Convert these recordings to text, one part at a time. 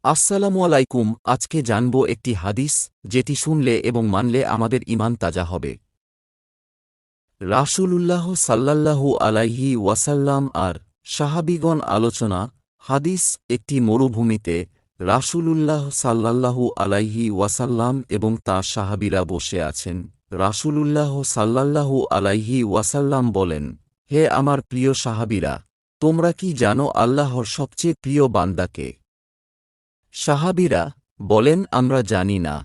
আসসালামু আলাইকুম। আজকে জানব একটি হাদিস যেটি শুনলে এবং মানলে আমাদের ঈমান তাজা হবে। রাসূলুল্লাহ সাল্লাল্লাহু আলাইহি ওয়াসাল্লাম আর সাহাবীগণ আলোচনা। হাদিস: একটি মরুভূমিতে রাসূলুল্লাহ সাল্লাল্লাহু আলাইহি ওয়াসাল্লাম এবং তাঁর সাহাবীরা বসে আছেন। রাসূলুল্লাহ সাল্লাল্লাহু আলাইহি ওয়াসাল্লাম বলেন, হে আমার প্রিয় সাহাবীরা, তোমরা কি জানো আল্লাহর সবচেয়ে প্রিয় বান্দাকে? সাহাবীরা বলেন, আমরা জানি না।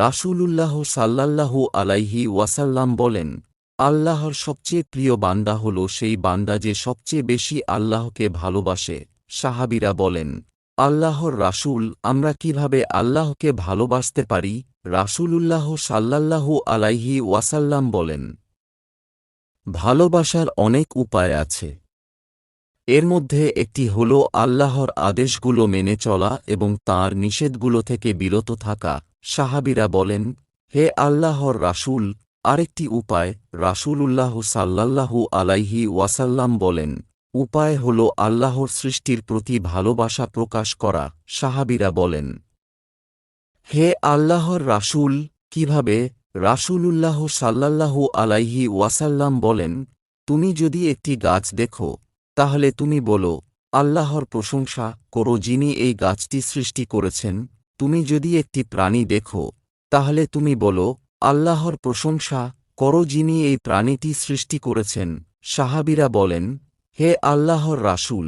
রাসূলুল্লাহ সাল্লাল্লাহু আলাইহি ওয়াসাল্লাম বলেন, আল্লাহর সবচেয়ে প্রিয় বান্দা হল সেই বান্দা যে সবচেয়ে বেশি আল্লাহকে ভালোবাসে। সাহাবীরা বলেন, আল্লাহর রাসূল, আমরা কিভাবে আল্লাহকে ভালোবাসতে পারি? রাসূলুল্লাহ সাল্লাল্লাহু আলাইহি ওয়াসাল্লাম বলেন, ভালোবাসার অনেক উপায় আছে। এর মধ্যে একটি হল আল্লাহর আদেশগুলো মেনে চলা এবং তাঁর নিষেধগুলো থেকে বিরত থাকা। সাহাবীরা বলেন, হে আল্লাহর রাসূল, আরেকটি উপায়? রাসূলুল্লাহ সাল্লাল্লাহু আলাইহি ওয়াসাল্লাম বলেন, উপায় হল আল্লাহর সৃষ্টির প্রতি ভালোবাসা প্রকাশ করা। সাহাবীরা বলেন, হে আল্লাহর রাসূল, কিভাবে? রাসূলুল্লাহ সাল্লাল্লাহু আলাইহি ওয়াসাল্লাম বলেন, তুমি যদি একটি গাছ দেখো, তাহলে তুমি বলো, আল্লাহর প্রশংসা করো যিনি এই গাছটি সৃষ্টি করেছেন। তুমি যদি একটি প্রাণী দেখো, তাহলে তুমি বলো, আল্লাহর প্রশংসা করো যিনি এই প্রাণীটি সৃষ্টি করেছেন। সাহাবীরা বলেন, হে আল্লাহর রাসূল,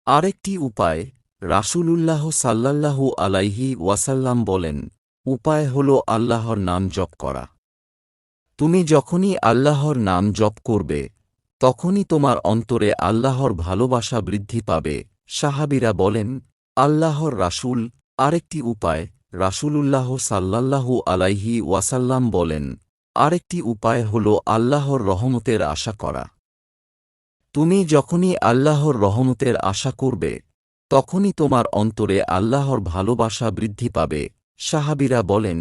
আরেকটি উপায়? রাসূলুল্লাহ সাল্লাল্লাহু আলাইহি ওয়াসাল্লাম বলেন, উপায় হল আল্লাহর নাম জপ করা। তুমি যখনই আল্লাহর নাম জপ করবে, তখনই তোমার অন্তরে আল্লাহর ভালোবাসা বৃদ্ধি পাবে। সাহাবীরা বলেন, আল্লাহর রাসূল, আরেকটি উপায়? রাসূলুল্লাহ সাল্লাল্লাহু আলাইহি ওয়াসাল্লাম বলেন, আরেকটি উপায় হল আল্লাহর রহমতের আশা করা। তুমি যখনই আল্লাহর রহমতের আশা করবে, তখনই তোমার অন্তরে আল্লাহর ভালোবাসা বৃদ্ধি পাবে। সাহাবীরা বলেন,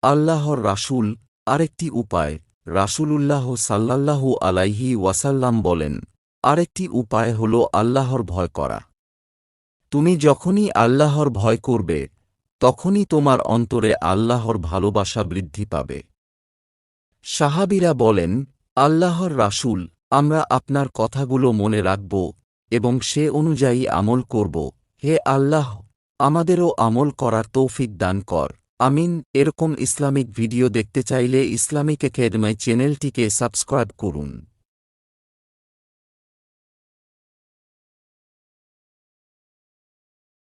আল্লাহর রাসূল, আরেকটি উপায়? রাসূলুল্লাহ সাল্লাল্লাহু আলাইহি ওয়াসাল্লাম বলেন, আরেকটি উপায় হল আল্লাহর ভয় করা। তুমি যখনই আল্লাহর ভয় করবে, তখনই তোমার অন্তরে আল্লাহর ভালোবাসা বৃদ্ধি পাবে। সাহাবীরা বলেন, আল্লাহর রাসূল, আমরা আপনার কথাগুলো মনে রাখব এবং সে অনুযায়ী আমল করব। হে আল্লাহ, আমাদেরও আমল করার তৌফিক দান কর। আমিন। এরকম ইসলামিক ভিডিও দেখতে চাইলে ইসলামিক একাডেমি চ্যানেলটিকে সাবস্ক্রাইব করুন।